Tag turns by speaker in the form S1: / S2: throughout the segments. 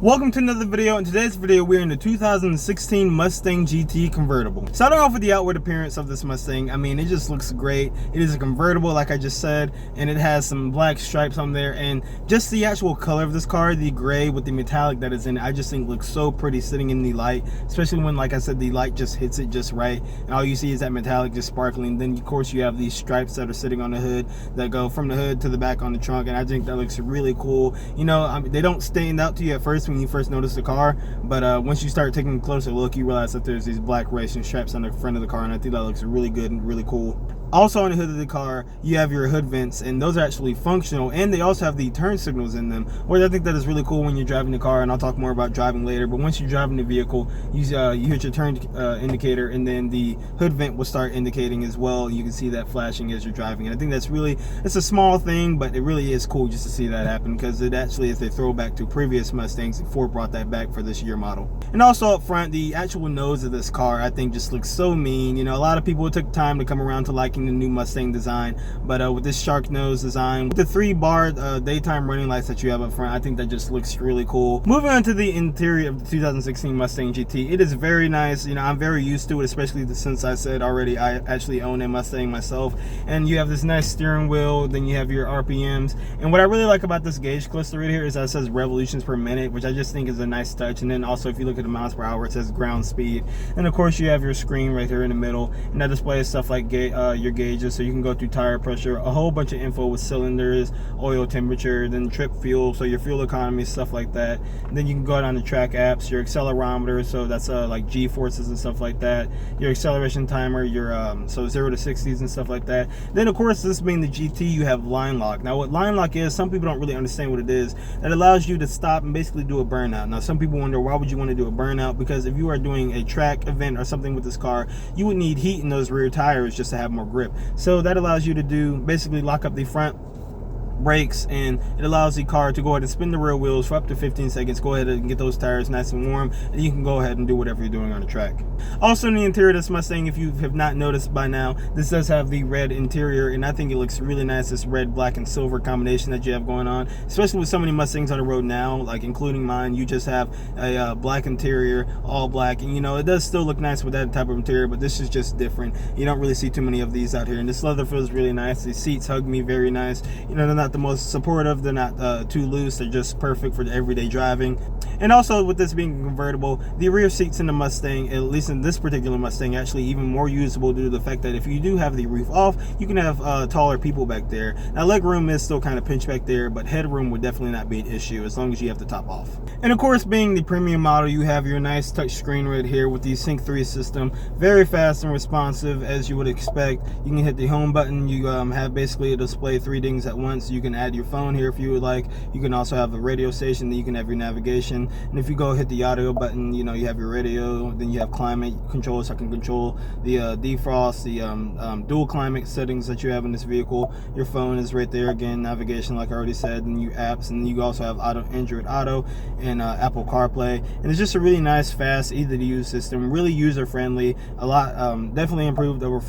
S1: Welcome to another video. In today's video, we're in the 2016 Mustang GT convertible. Starting off with the outward appearance of this Mustang, I mean, it just looks great. It is a convertible, like I just said, and it has some black stripes on there, and just the actual color of this car, the gray with the metallic that is in it, I just think looks so pretty sitting in the light, especially when, like I said, the light just hits it just right, and all you see is that metallic just sparkling. Then of course you have these stripes that are sitting on the hood that go from the hood to the back on the trunk, and I think that looks really cool. You know, I mean, they don't stand out to you at first when you first notice the car, but once you start taking a closer look, you realize that there's these black racing stripes on the front of the car, and I think that looks really good and really cool. Also on the hood of the car, you have your hood vents, and those are actually functional, and they also have the turn signals in them, which I think that is really cool when you're driving the car, and I'll talk more about driving later. But once you're driving the vehicle, you hit your turn indicator, and then the hood vent will start indicating as well. You can see that flashing as you're driving, and I think that's really, it's a small thing, but it really is cool just to see that happen, because it actually is a throwback to previous Mustangs. Ford brought that back for this year model. And also up front, the actual nose of this car, I think, just looks so mean. You know, a lot of people took time to come around to liking the new Mustang design, but with this shark nose design, with the 3-bar daytime running lights that you have up front, I think that just looks really cool. Moving on to the interior of the 2016 Mustang GT, it is very nice. You know, I'm very used to it, especially since I said already I actually own a Mustang myself. And you have this nice steering wheel, then you have your RPMs, and what I really like about this gauge cluster right here is that it says revolutions per minute, which I just think is a nice touch. And then also, if you look at the miles per hour, it says ground speed, and of course you have your screen right here in the middle, and that displays stuff like your gauges, so you can go through tire pressure, a whole bunch of info with cylinders, oil temperature, then trip fuel, so your fuel economy, stuff like that. And then you can go down to track apps, your accelerometer, so that's like G forces and stuff like that, your acceleration timer, your so 0 to 60s and stuff like that. Then of course, this being the GT, you have line lock. Now what line lock is, some people don't really understand what it is. That allows you to stop and basically do a burnout. Now some people wonder, why would you want to do a burnout? Because if you are doing a track event or something with this car, you would need heat in those rear tires just to have more grip. So that allows you to do, basically lock up the front brakes, and it allows the car to go ahead and spin the rear wheels for up to 15 seconds, go ahead and get those tires nice and warm, and you can go ahead and do whatever you're doing on the track. Also in the interior of this Mustang, if you have not noticed by now, this does have the red interior, and I think it looks really nice, this red, black, and silver combination that you have going on, especially with so many Mustangs on the road now, like including mine. You just have a black interior, all black, and you know, it does still look nice with that type of interior, but this is just different. You don't really see too many of these out here, and this leather feels really nice. The seats hug me very nice. You know, they're not the most supportive, they're not too loose, they're just perfect for everyday driving. And also, with this being convertible, the rear seats in the Mustang, at least in this particular Mustang, actually even more usable due to the fact that if you do have the roof off, you can have taller people back there. Now leg room is still kind of pinched back there, but headroom would definitely not be an issue as long as you have the top off. And of course, being the premium model, you have your nice touch screen right here with the Sync 3 system, very fast and responsive as you would expect. You can hit the home button, you have basically a display 3 things at once. You can add your phone here if you would like. You can also have a radio station, then you can have your navigation, and if you go hit the audio button, you know, you have your radio, then you have climate control, so I can control the defrost, the dual climate settings that you have in this vehicle. Your phone is right there, again, navigation like I already said, and you apps, and you also have Android Auto and Apple CarPlay, and it's just a really nice, fast, easy to use system, really user friendly, a lot, definitely improved over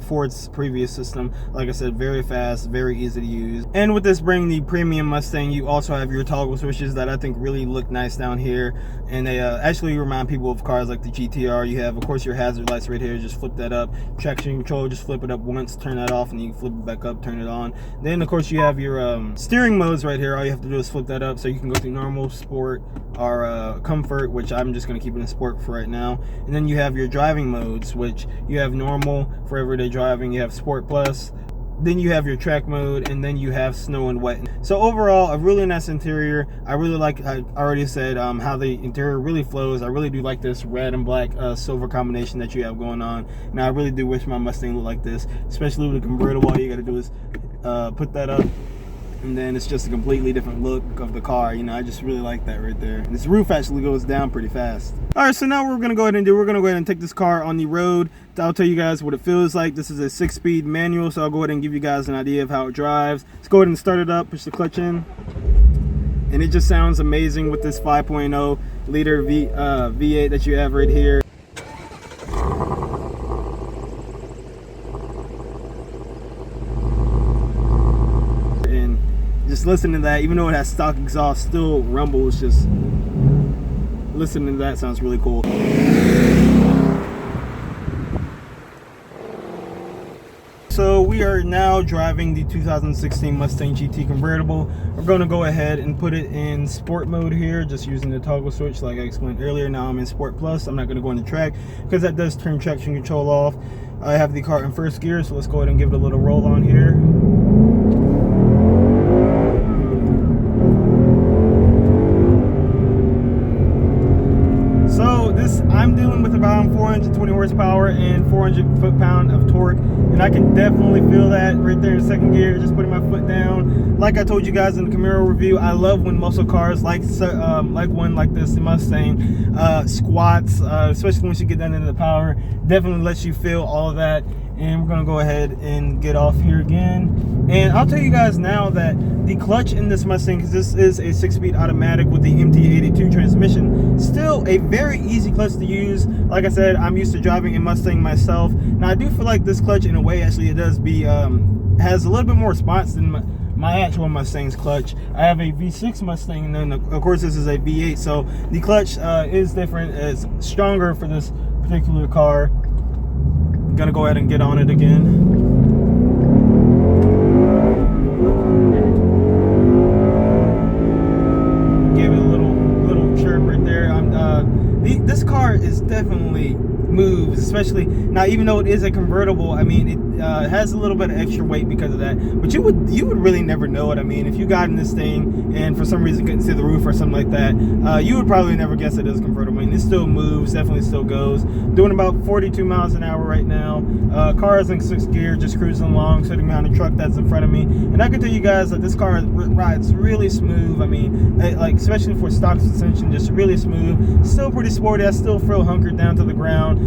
S1: Ford's previous system. Like I said, very fast, very easy to use. And with this being the premium Mustang, you also have your toggle switches that I think really look nice down here, and they actually remind people of cars like the GTR. You have, of course, your hazard lights right here, just flip that up. Traction control, just flip it up once, turn that off, and you can flip it back up, turn it on. Then of course you have your steering modes right here. All you have to do is flip that up, so you can go through normal, sport, or comfort, which I'm just going to keep it in sport for right now. And then you have your driving modes, which you have normal for everyday driving, you have sport plus, then you have your track mode, and then you have snow and wet. So overall, a really nice interior. I really like, I already said, how the interior really flows. I really do like this red and black silver combination that you have going on. Now I really do wish my Mustang looked like this, especially with a convertible. All you got to do is put that up, and then it's just a completely different look of the car. You know, I just really like that right there. This roof actually goes down pretty fast. All right, so now what we're gonna go ahead and do, we're gonna go ahead and take this car on the road. I'll tell you guys what it feels like. This is a 6-speed manual, so I'll go ahead and give you guys an idea of how it drives. Let's go ahead and start it up, push the clutch in, and it just sounds amazing with this 5.0 liter V8 that you have right here. just listening to that, even though it has stock exhaust, still rumbles. Just listening to that sounds really cool. So we are now driving the 2016 Mustang GT convertible. We're going to go ahead and put it in sport mode here, just using the toggle switch like I explained earlier. Now I'm in sport plus. I'm not going to go into track because that does turn traction control off. I have the car in first gear, so let's go ahead and give it a little roll on here. So this, I'm dealing with about 420 horsepower and 400 foot-pound of torque, and I can definitely feel that right there in second gear, just putting my foot down. Like I told you guys in the Camaro review, I love when muscle cars like one like this, the Mustang, squats, especially once you get down into the power, definitely lets you feel all of that. And we're gonna go ahead and get off here again. And I'll tell you guys now that the clutch in this Mustang, because this is a 6-speed automatic with the MT82 transmission, still a very easy clutch to use. Like I said, I'm used to driving a Mustang myself. Now I do feel like this clutch, in a way, actually it does be has a little bit more response than my actual Mustang's clutch. I have a V6 Mustang, and then of course this is a V8, so the clutch is different. It's stronger for this particular car. Gonna go ahead and get on it again. Give it a little chirp right there. This car is definitely moves, especially now, even though it is a convertible. I mean, it has a little bit of extra weight because of that, but you would really never know it. I mean, if you got in this thing and for some reason couldn't see the roof or something like that, you would probably never guess it is convertible. I mean, it still moves, definitely still goes. Doing about 42 miles an hour right now. Car is in 6th gear, just cruising along, sitting behind the truck that's in front of me, and I can tell you guys that this car rides really smooth. I mean, like, especially for stock suspension, just really smooth. Still pretty sporty. I still feel hunkered down to the ground.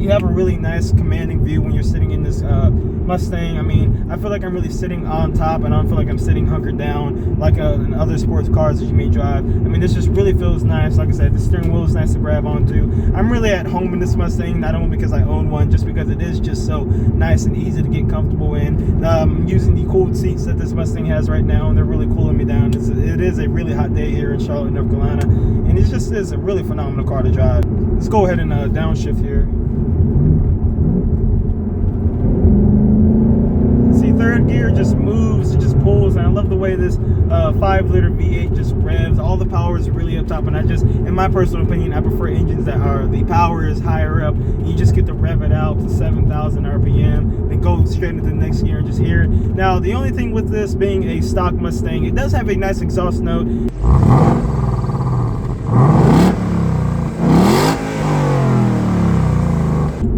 S1: You have a really nice commanding view when you're sitting in this Mustang. I mean, I feel like I'm really sitting on top, and I don't feel like I'm sitting hunkered down like in other sports cars that you may drive. I mean, this just really feels nice. Like I said, the steering wheel is nice to grab onto. I'm really at home in this Mustang, not only because I own one, just because it is just so nice and easy to get comfortable in. I'm using the cooled seats that this Mustang has right now, and they're really cooling me down. It is a really hot day here in Charlotte, North Carolina, and it just is a really phenomenal car to drive. Let's go ahead and downshift here. See, third gear just moves, it just pulls, and I love the way this 5-liter V8 just revs. All the power is really up top, and I just, in my personal opinion, I prefer engines that are, the power is higher up. You just get to rev it out to 7,000 RPM, then go straight into the next gear and just hear it. Now, the only thing with this being a stock Mustang, it does have a nice exhaust note.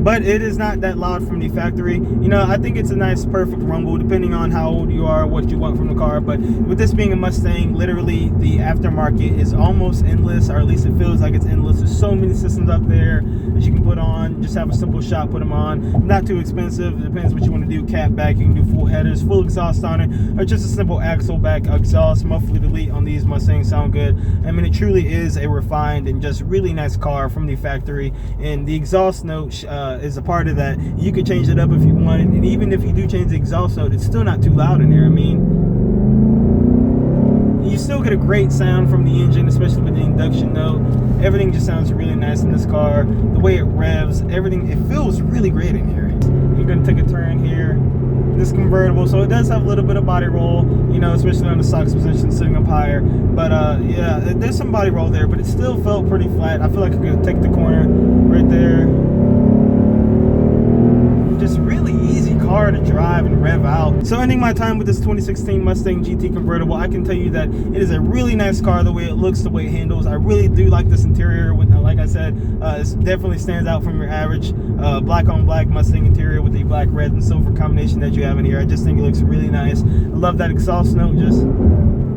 S1: But it is not that loud from the factory. You know, I think it's a nice, perfect rumble, depending on how old you are, what you want from the car. But with this being a Mustang, literally the aftermarket is almost endless, or at least it feels like it's endless. There's so many systems up there that you can put on. Just have a simple shot, put them on. Not too expensive. It depends what you want to do. Cat back, you can do full headers, full exhaust on it, or just a simple axle back exhaust. Muffler delete on these Mustangs sound good. I mean, it truly is a refined and just really nice car from the factory. And the exhaust note is a part of that. You can change it up if you want, and even if you do change the exhaust note, it's still not too loud in there. I mean, you still get a great sound from the engine, especially with the induction note. Everything just sounds really nice in this car. The way it revs, everything, it feels really great in here. You're gonna take a turn here. This convertible, so it does have a little bit of body roll, you know, especially on the stock position sitting up higher. But yeah, there's some body roll there, but it still felt pretty flat. I feel like I could take the corner right there. Just really easy car to drive and rev out. So ending my time with this 2016 Mustang GT convertible, I can tell you that it is a really nice car, the way it looks, the way it handles. I really do like this interior. With, like I said, it definitely stands out from your average black on black Mustang interior with the black, red, and silver combination that you have in here. I just think it looks really nice. I love that exhaust note,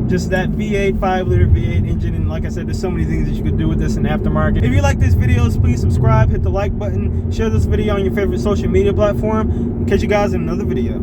S1: just that V8, 5-liter V8 engine, and like I said, there's so many things that you could do with this in aftermarket. If you like these videos, please subscribe, hit the like button, share this video on your favorite social media platform. Catch you guys in another video.